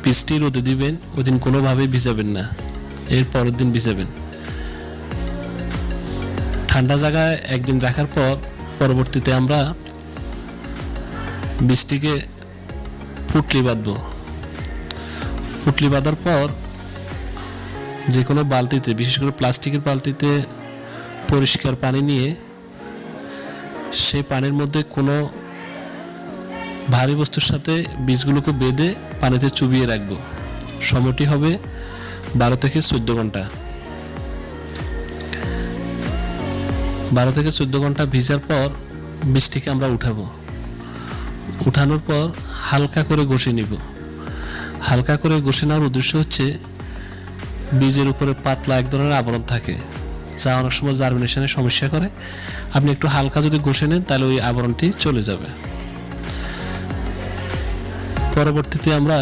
বীজটি রোদে দিবেন, ওই দিন কোনোভাবেই ভিজাবেন না, এর পরের দিন ভিজাবেন। ঠান্ডা জায়গায় একদিন রাখার পর পরবর্তীতে আমরা বীজটিকে পুঁটলি বাঁধবো। পুঁটলি বাঁধার পর যে কোনো বালতিতে, বিশেষ করে প্লাস্টিকের বালতিতে পরিষ্কার পানি নিয়ে সেই পানির মধ্যে কোনো ভারী বস্তুর সাথে বীজগুলোকে বেঁধে পানিতে চুবিয়ে রাখবো। সময়টি হবে 12 থেকে 14 ঘন্টা। 12 থেকে 14 ঘন্টা ভিজার পর বীজটিকে আমরা উঠাবো। উঠানোর পর হালকা করে ঘষে নিব। হালকা করে ঘষে নেওয়ার উদ্দেশ্য হচ্ছে বীজের উপরে পাতলা এক ধরনের আবরণ থাকে, যা অনেক সময় জার্মিনেশনের সমস্যা করে। আপনি একটু হালকা যদি ঘষে নেন তাহলে ওই আবরণটি চলে যাবে। পরবর্তীতে আমরা